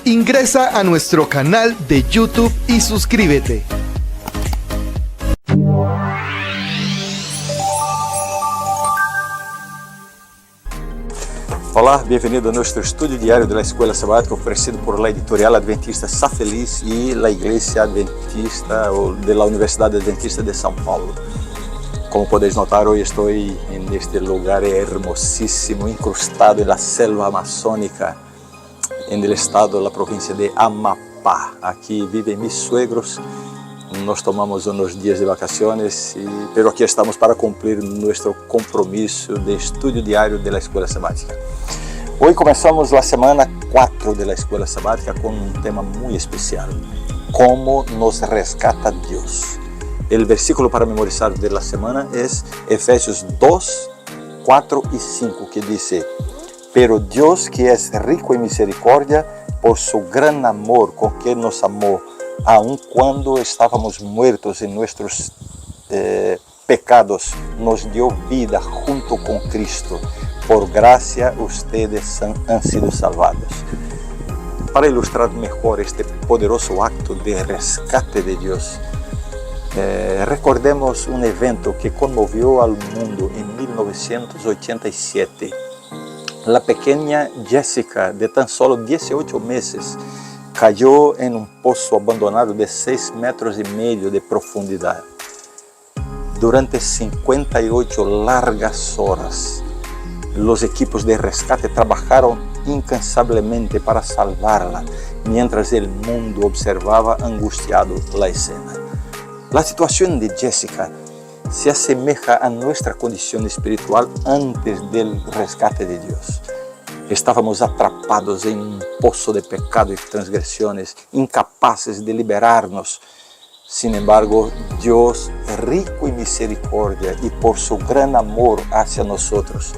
Ingresa a nuestro canal de YouTube y suscríbete. Olá, bem-vindo a nosso estudo diário da Escola Sabática oferecido por la Editorial Adventista Sa Feliz e la Iglesia Adventista de la Universidade Adventista de São Paulo. Como podéis notar, hoje estou neste lugar hermosíssimo, incrustado na selva amazônica, no estado, na província de Amapá. Aqui vivem mis suegros. Nós tomamos uns dias de vacaciones, pero aqui estamos para cumprir nosso compromisso de estudo diário da Escola Sabática. Hoje começamos a semana 4 da Escola Sabática com um tema muito especial: como nos rescata Deus. O versículo para memorizar da semana é Efésios 2, 4 e 5, que diz: Pero Deus, que é rico em misericórdia, por su gran amor com que nos amou, aun quando estávamos muertos em nossos pecados, nos dio vida junto com Cristo. Por gracia ustedes han sido salvados. Para ilustrar melhor este poderoso acto de rescate de Deus, recordemos um evento que conmoviu ao mundo em 1987. A pequena Jessica, de tan solo 18 meses, cayó en un pozo abandonado de 6,5 metros de profundidad. Durante 58 largas horas, los equipos de rescate trabajaron incansablemente para salvarla, mientras el mundo observaba angustiado la escena. La situación de Jessica se asemeja a nuestra condición espiritual antes del rescate de Dios. Estávamos atrapados em um poço de pecado e transgressões, incapazes de liberarnos. Sin embargo, Deus, rico em misericórdia e por su gran amor hacia nosotros,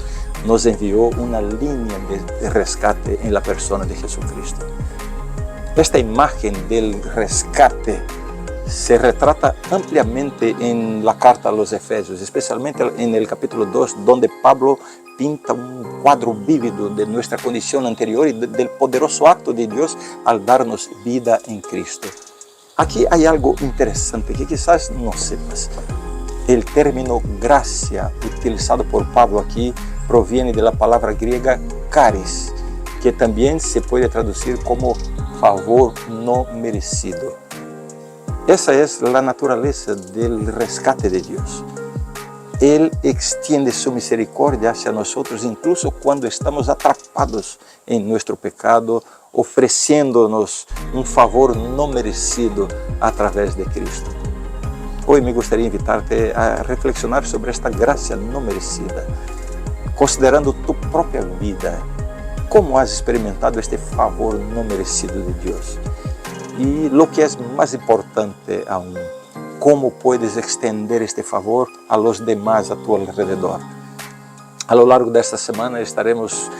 nos enviou uma linha de rescate em la persona de Jesucristo. Esta imagen del rescate se retrata ampliamente en la carta a los Efesios, especialmente en el capítulo 2, donde Pablo pinta un cuadro vívido de nuestra condición anterior y del poderoso acto de Dios al darnos vida en Cristo. Aquí hay algo interesante que quizás no sepas. El término gracia utilizado por Pablo aquí proviene de la palabra griega charis, que también se puede traducir como favor no merecido. Esa es la naturaleza del rescate de Dios. Él extiende su misericordia hacia nosotros incluso cuando estamos atrapados en nuestro pecado, ofreciéndonos un favor no merecido a través de Cristo. Hoy me gustaría invitarte a reflexionar sobre esta gracia no merecida, considerando tu propia vida. ¿Cómo has experimentado este favor no merecido de Dios? Y lo que es más importante aún, ¿cómo puedes extender este favor a los demás a tu alrededor? A lo largo de esta semana estaremos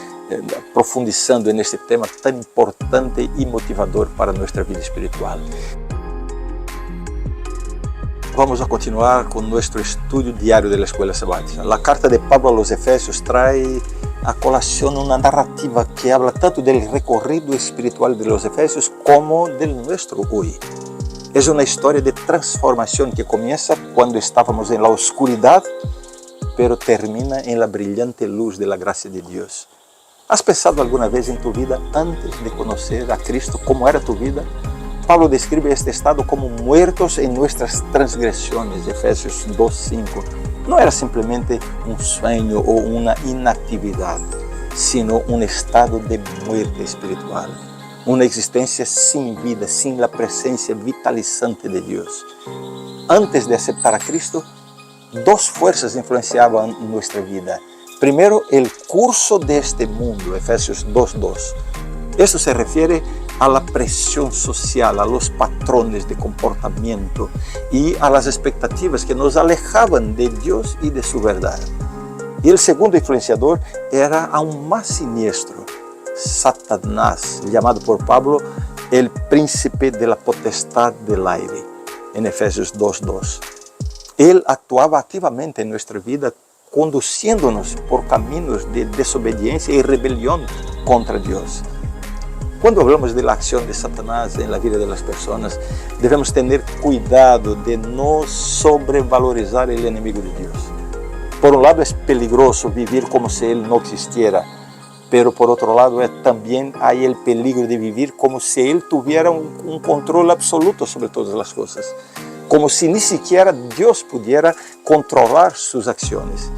profundizando en este tema tan importante y motivador para nuestra vida espiritual. Vamos a continuar con nuestro estudio diario de la Escuela Sabática. La carta de Pablo a los Efesios trae a colación una narrativa que habla tanto del recorrido espiritual de los Efesios como del nuestro hoy. Es una historia de transformación que comienza cuando estábamos en la oscuridad, pero termina en la brillante luz de la gracia de Dios. ¿Has pensado alguna vez en tu vida antes de conocer a Cristo cómo era tu vida? Pablo describe este estado como muertos en nuestras transgresiones, Efesios 2:5. No era simplemente un sueño o una inactividad, sino un estado de muerte espiritual. Una existencia sin vida, sin la presencia vitalizante de Dios. Antes de aceptar a Cristo, dos fuerzas influenciaban nuestra vida. Primero, el curso de este mundo, Efesios 2:2. Esto se refiere a la presión social, a los patrones de comportamiento y a las expectativas que nos alejaban de Dios y de su verdad. Y el segundo influenciador era aún más siniestro, Satanás, llamado por Pablo el príncipe de la potestad del aire, en Efesios 2:2. Él actuaba activamente en nuestra vida, conduciéndonos por caminos de desobediencia y rebelión contra Dios. Quando hablamos de la acción de Satanás en la vida de las personas, debemos tener cuidado de no sobrevalorizar el enemigo de Dios. Por un lado es peligroso vivir como si él no existiera, pero por otro lado también hay el peligro de vivir como si él tuviera un control absoluto sobre todas las cosas, como si ni siquiera Dios pudiera controlar sus acciones.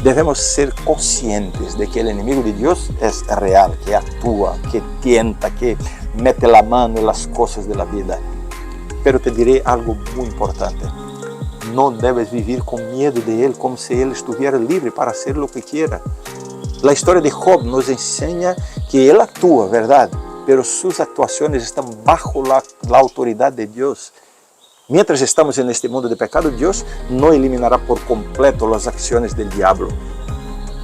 Debemos ser conscientes de que el enemigo de Dios es real, que actúa, que tienta, que mete la mano en las cosas de la vida. Pero te diré algo muy importante. No debes vivir con miedo de él como si él estuviera libre para hacer lo que quiera. La historia de Job nos enseña que él actúa, ¿verdad? Pero sus actuaciones están bajo la autoridad de Dios. Mientras estamos en este mundo de pecado, Dios no eliminará por completo las acciones del diablo,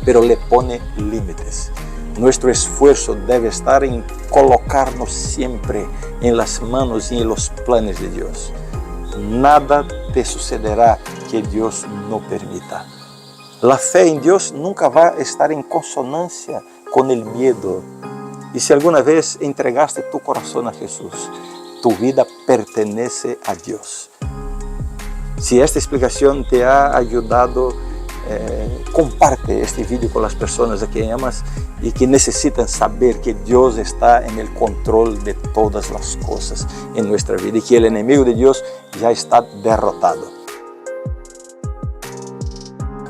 pero le pone límites. Nuestro esfuerzo debe estar en colocarnos siempre en las manos y en los planes de Dios. Nada te sucederá que Dios no permita. La fe en Dios nunca va a estar en consonancia con el miedo. Y si alguna vez entregaste tu corazón a Jesús, tu vida pertenece a Dios. Si esta explicación te ha ayudado, comparte este vídeo con las personas a quien amas y que necesitan saber que Dios está en el control de todas las cosas en nuestra vida y que el enemigo de Dios ya está derrotado.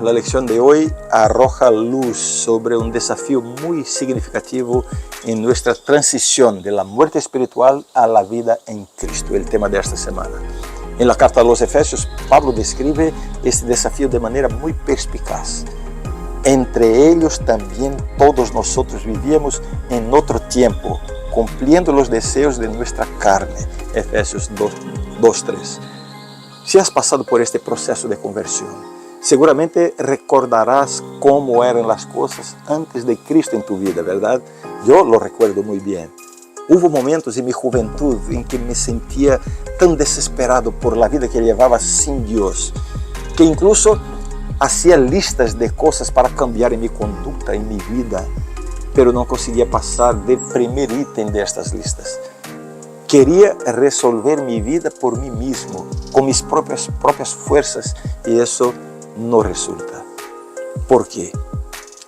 La lección de hoy arroja luz sobre un desafío muy significativo en nuestra transición de la muerte espiritual a la vida en Cristo, el tema de esta semana. En la carta a los Efesios, Pablo describe este desafío de manera muy perspicaz. Entre ellos también todos nosotros vivíamos en otro tiempo, cumpliendo los deseos de nuestra carne. Efesios 2:3. Si has pasado por este proceso de conversión, seguramente recordarás cómo eran las cosas antes de Cristo en tu vida, ¿verdad? Yo lo recuerdo muy bien. Hubo momentos en mi juventud en que me sentía tan desesperado por la vida que llevaba sin Dios, que incluso hacía listas de cosas para cambiar en mi conducta, en mi vida, pero no conseguía pasar del primer ítem de estas listas. Quería resolver mi vida por mí mismo, con mis propias fuerzas, y eso no resulta. ¿Por qué?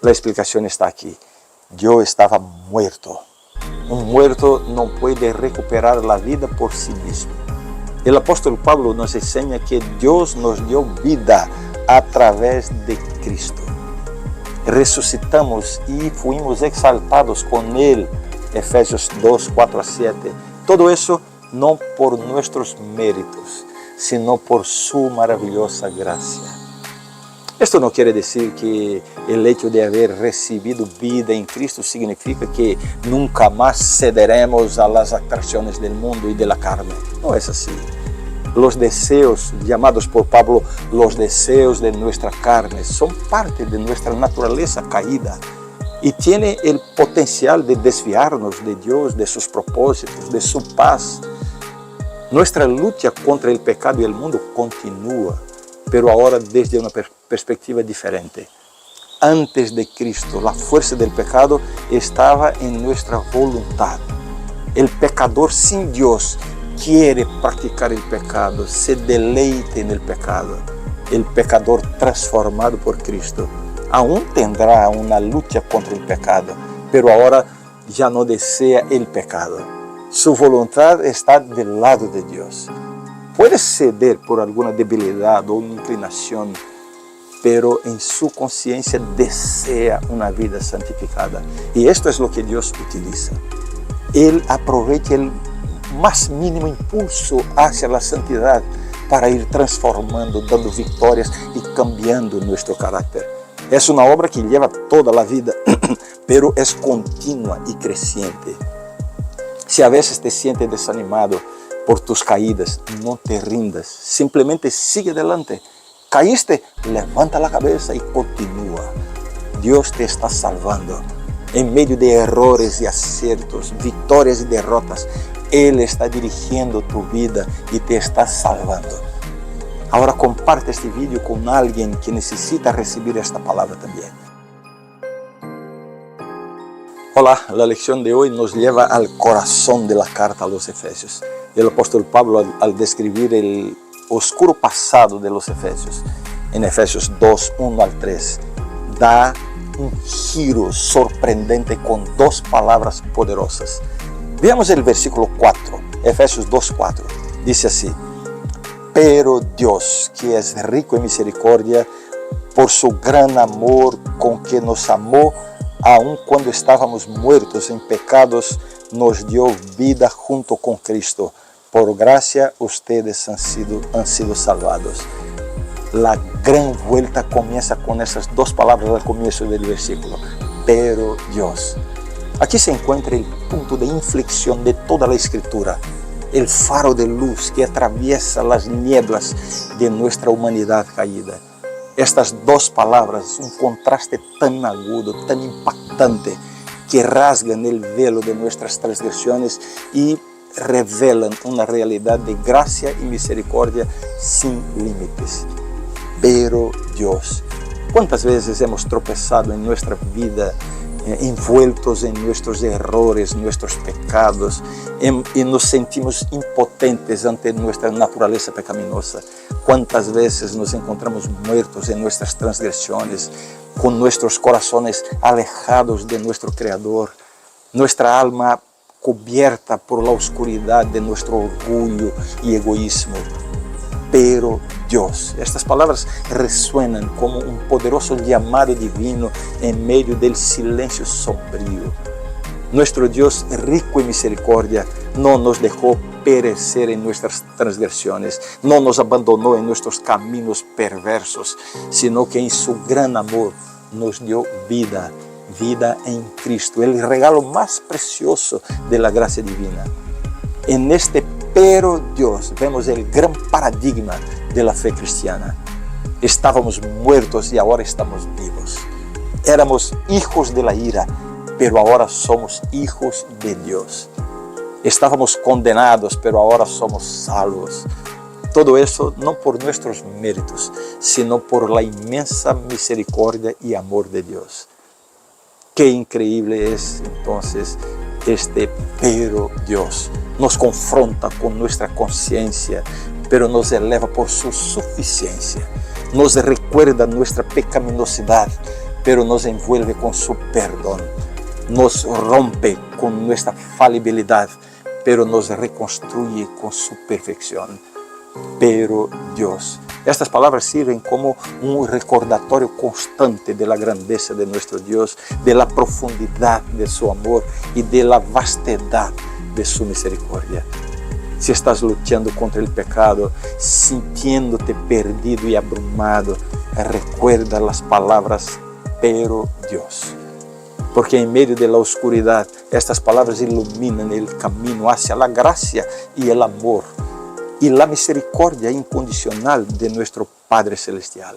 La explicación está aquí. Yo estaba muerto. Un muerto no puede recuperar la vida por sí mismo. El apóstol Pablo nos enseña que Dios nos dio vida a través de Cristo. Resucitamos y fuimos exaltados con Él. Efesios 2:4-7. Todo eso no por nuestros méritos, sino por su maravillosa gracia. Esto no quiere decir que el hecho de haber recibido vida en Cristo significa que nunca más cederemos a las atracciones del mundo y de la carne. No es así. Los deseos, llamados por Pablo los deseos de nuestra carne, son parte de nuestra naturaleza caída y tiene el potencial de desviarnos de Dios, de sus propósitos, de su paz. Nuestra lucha contra el pecado y el mundo continúa, pero ahora desde una perspectiva diferente. Antes de Cristo, la fuerza del pecado estaba en nuestra voluntad. El pecador sin Dios quiere practicar el pecado, se deleita en el pecado. El pecador transformado por Cristo aún tendrá una lucha contra el pecado, pero ahora ya no desea el pecado. Su voluntad está del lado de Dios. Puede ceder por alguna debilidad o una inclinación, pero en su conciencia desea una vida santificada. Y esto es lo que Dios utiliza. Él aprovecha el más mínimo impulso hacia la santidad para ir transformando, dando victorias y cambiando nuestro carácter. Es una obra que lleva toda la vida, pero es continua y creciente. Si a veces te sientes desanimado por tus caídas, no te rindas, simplemente sigue adelante. Caíste, levanta la cabeza y continúa. Dios te está salvando. En medio de errores y aciertos, victorias y derrotas, Él está dirigiendo tu vida y te está salvando. Ahora comparte este vídeo con alguien que necesita recibir esta palabra también. Hola, la lección de hoy nos lleva al corazón de la carta a los Efesios. El apóstol Pablo, al describir el oscuro pasado de los Efesios, en Efesios 2, 1 al 3, da un giro sorprendente con dos palabras poderosas. Veamos el versículo 4, Efesios 2, 4. Dice así: pero Dios, que es rico en misericordia, por su gran amor con que nos amó, aun cuando estábamos muertos en pecados, nos dio vida junto con Cristo. Por gracia ustedes han sido salvados. La gran vuelta comienza con esas dos palabras al comienzo del versículo. Pero Dios. Aquí se encuentra el punto de inflexión de toda la Escritura. El faro de luz que atraviesa las nieblas de nuestra humanidad caída. Estas dos palabras, un contraste tan agudo, tan impactante, que rasgan el velo de nuestras transgresiones y revelan una realidad de gracia y misericordia sin límites. Pero Dios. ¿Cuántas veces hemos tropezado en nuestra vida, envueltos en nuestros errores, nuestros pecados, y nos sentimos impotentes ante nuestra naturaleza pecaminosa? ¿Cuántas veces nos encontramos muertos en nuestras transgresiones, con nuestros corazones alejados de nuestro Creador, nuestra alma cubierta por la oscuridad de nuestro orgullo y egoísmo? Pero Dios. Estas palabras resuenan como un poderoso llamado divino en medio del silencio sombrío. Nuestro Dios, rico en misericordia, no nos dejó perecer en nuestras transgresiones, no nos abandonó en nuestros caminos perversos, sino que en su gran amor nos dio vida, vida en Cristo, el regalo más precioso de la gracia divina. En este pero Dios vemos el gran paradigma de la fe cristiana. Estábamos muertos y ahora estamos vivos. Éramos hijos de la ira, pero ahora somos hijos de Dios. Estábamos condenados, pero ahora somos salvos. Todo eso no por nuestros méritos, sino por la inmensa misericordia y amor de Dios. Qué increíble es entonces este pero Dios. Nos confronta con nuestra conciencia, pero nos eleva por su suficiencia. Nos recuerda nuestra pecaminosidad, pero nos envuelve con su perdón. Nos rompe con nuestra falibilidad, pero nos reconstruye con su perfección. Pero Dios. Estas palabras sirven como un recordatorio constante de la grandeza de nuestro Dios, de la profundidad de su amor y de la vastedad de su misericordia. Si estás luchando contra el pecado, sintiéndote perdido y abrumado, recuerda las palabras, pero Dios. Porque en medio de la oscuridad, estas palabras iluminan el camino hacia la gracia y el amor y la misericordia incondicional de nuestro Padre Celestial.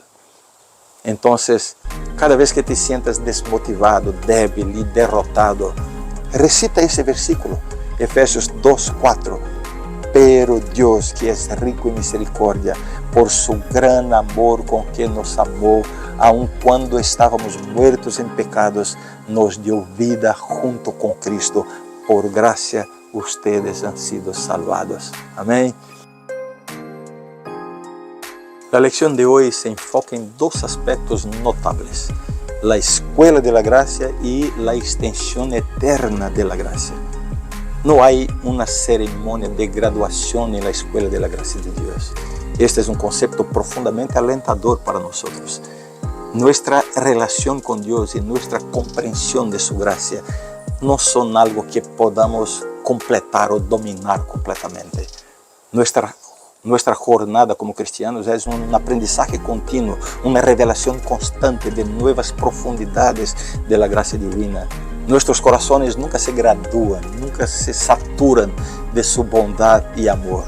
Entonces, cada vez que te sientas desmotivado, débil y derrotado, recita ese versículo, Efesios 2, 4. Pero Dios, que es rico en misericordia, por su gran amor con que nos amó, aun cuando estábamos muertos en pecados, nos dio vida junto con Cristo. Por gracia, ustedes han sido salvados. Amén. La lección de hoy se enfoca en dos aspectos notables: la escuela de la gracia y la extensión eterna de la gracia. No hay una ceremonia de graduación en la escuela de la gracia de Dios. Este es un concepto profundamente alentador para nosotros. Nuestra relación con Dios y nuestra comprensión de su gracia no son algo que podamos completar o dominar completamente. Nuestra jornada como cristianos es un aprendizaje continuo, una revelación constante de nuevas profundidades de la gracia divina. Nuestros corazones nunca se gradúan, nunca se saturan de su bondad y amor.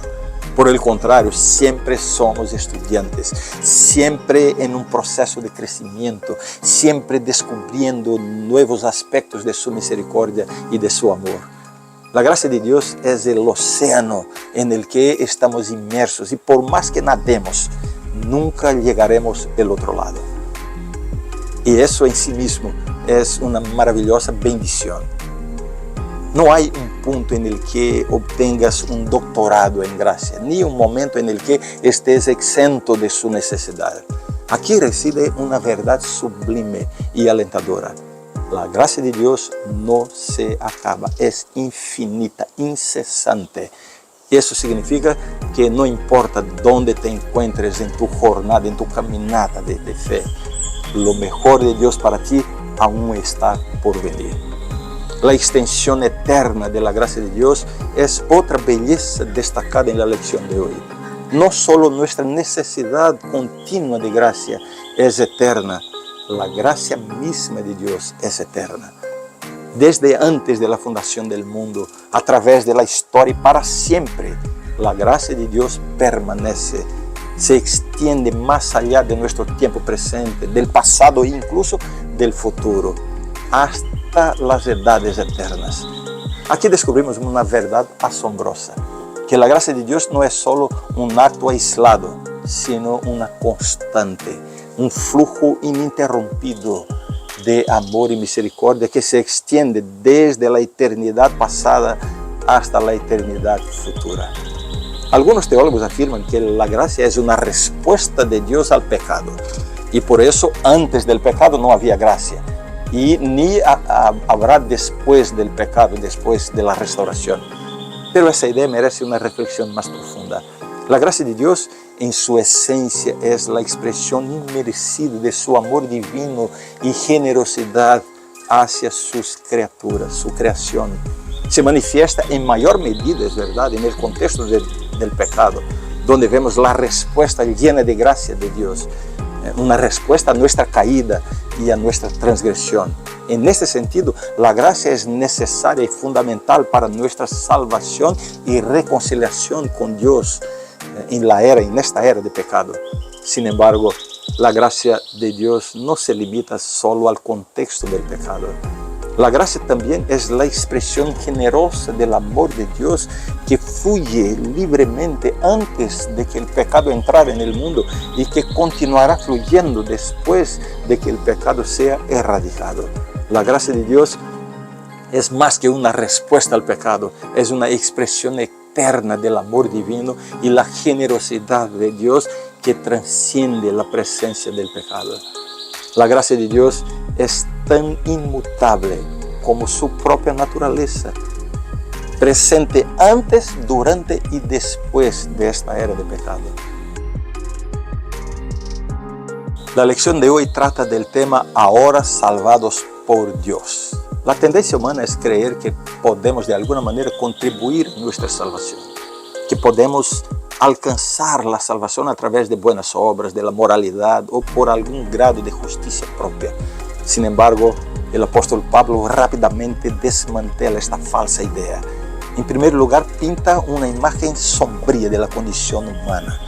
Por el contrario, siempre somos estudiantes, siempre en un proceso de crecimiento, siempre descubriendo nuevos aspectos de su misericordia y de su amor. La gracia de Dios es el océano en el que estamos inmersos y por más que nademos, nunca llegaremos del otro lado. Y eso en sí mismo es una maravillosa bendición. No hay un punto en el que obtengas un doctorado en gracia, ni un momento en el que estés exento de su necesidad. Aquí reside una verdad sublime y alentadora. La gracia de Dios no se acaba, es infinita, incesante. Eso significa que no importa dónde te encuentres en tu jornada, en tu caminata de fe, lo mejor de Dios para ti aún está por venir. La extensión eterna de la gracia de Dios es otra belleza destacada en la lección de hoy. No solo nuestra necesidad continua de gracia es eterna, la gracia misma de Dios es eterna. Desde antes de la fundación del mundo, a través de la historia y para siempre, la gracia de Dios permanece, se extiende más allá de nuestro tiempo presente, del pasado e incluso del futuro, hasta las edades eternas. Aquí descubrimos una verdad asombrosa, que la gracia de Dios no es solo un acto aislado, sino una constante, un flujo ininterrumpido de amor y misericordia que se extiende desde la eternidad pasada hasta la eternidad futura. Algunos teólogos afirman que la gracia es una respuesta de Dios al pecado y por eso antes del pecado no había gracia y ni habrá después del pecado, después de la restauración. Pero esa idea merece una reflexión más profunda. La gracia de Dios en su esencia es la expresión inmerecida de su amor divino y generosidad hacia sus criaturas, su creación. Se manifiesta en mayor medida, es verdad, en el contexto del pecado, donde vemos la respuesta llena de gracia de Dios, una respuesta a nuestra caída y a nuestra transgresión. En este sentido, la gracia es necesaria y fundamental para nuestra salvación y reconciliación con Dios en esta era de pecado. Sin embargo, la gracia de Dios no se limita solo al contexto del pecado. La gracia también es la expresión generosa del amor de Dios que fluye libremente antes de que el pecado entrara en el mundo y que continuará fluyendo después de que el pecado sea erradicado. La gracia de Dios es más que una respuesta al pecado, es una expresión eterna del amor divino y la generosidad de Dios que trasciende la presencia del pecado. La gracia de Dios es tan inmutable como su propia naturaleza, presente antes, durante y después de esta era de pecado. La lección de hoy trata del tema ahora salvados por Dios. La tendencia humana es creer que podemos de alguna manera contribuir a nuestra salvación, que podemos alcanzar la salvación a través de buenas obras, de la moralidad o por algún grado de justicia propia. Sin embargo, el apóstol Pablo rápidamente desmantela esta falsa idea. En primer lugar, pinta una imagen sombría de la condición humana,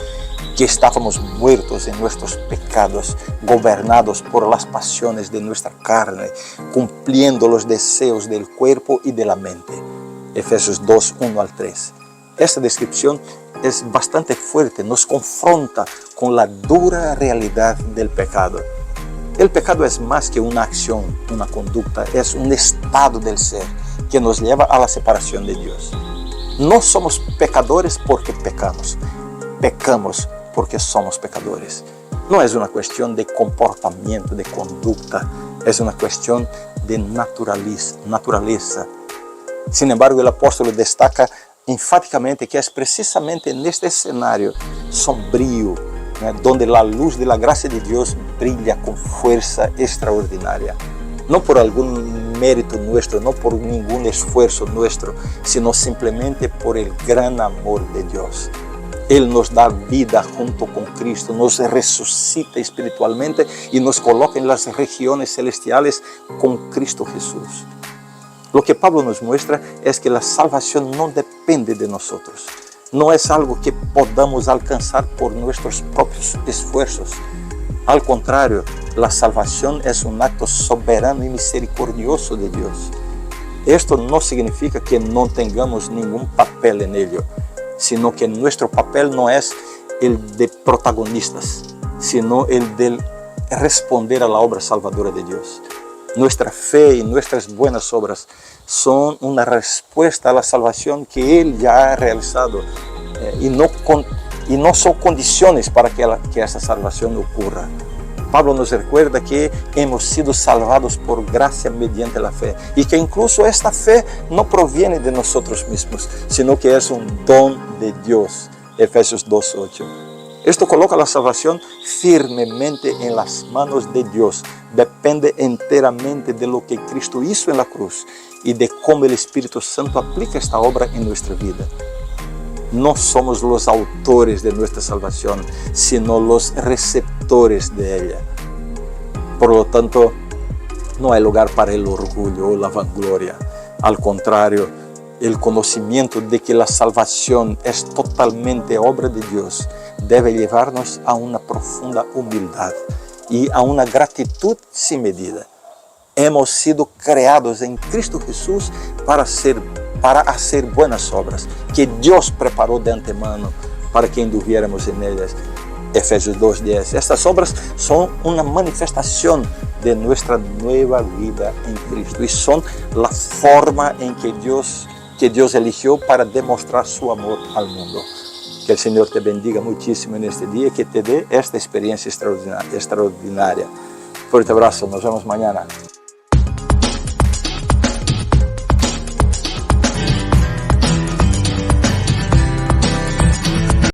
que estábamos muertos en nuestros pecados, gobernados por las pasiones de nuestra carne, cumpliendo los deseos del cuerpo y de la mente. Efesios 2, 1 al 3. Esta descripción es bastante fuerte, nos confronta con la dura realidad del pecado. El pecado es más que una acción, una conducta, es un estado del ser que nos lleva a la separación de Dios. No somos pecadores porque pecamos, pecamos porque somos pecadores. No es una cuestión de comportamiento, de conducta, es una cuestión de naturaleza. Sin embargo, el apóstol destaca enfáticamente que es precisamente en este escenario sombrío, donde la luz de la gracia de Dios brilla con fuerza extraordinaria. No por algún mérito nuestro, no por ningún esfuerzo nuestro, sino simplemente por el gran amor de Dios. Él nos da vida junto con Cristo, nos resucita espiritualmente y nos coloca en las regiones celestiales con Cristo Jesús. Lo que Pablo nos muestra es que la salvación no depende de nosotros. No es algo que podamos alcanzar por nuestros propios esfuerzos. Al contrario, la salvación es un acto soberano y misericordioso de Dios. Esto no significa que no tengamos ningún papel en ello, sino que nuestro papel no es el de protagonistas, sino el del responder a la obra salvadora de Dios. Nuestra fe y nuestras buenas obras son una respuesta a la salvación que Él ya ha realizado y no son condiciones para que esa salvación ocurra. Pablo nos recuerda que hemos sido salvados por gracia mediante la fe y que incluso esta fe no proviene de nosotros mismos, sino que es un don de Dios. Efesios 2:8. Esto coloca la salvación firmemente en las manos de Dios. Depende enteramente de lo que Cristo hizo en la cruz y de cómo el Espíritu Santo aplica esta obra en nuestra vida. No somos los autores de nuestra salvación, sino los receptores de ella. Por lo tanto, no hay lugar para el orgullo o la vanagloria. Al contrario, el conocimiento de que la salvación es totalmente obra de Dios debe llevarnos a una profunda humildad y a una gratitud sin medida. Hemos sido creados en Cristo Jesús para hacer buenas obras que Dios preparó de antemano para que anduviéramos en ellas. Efesios 2:10. Estas obras son una manifestación de nuestra nueva vida en Cristo y son la forma en que Dios eligió para demostrar su amor al mundo. Que el Señor te bendiga muchísimo en este día y que te dé esta experiencia extraordinaria. Fuerte abrazo, nos vemos mañana.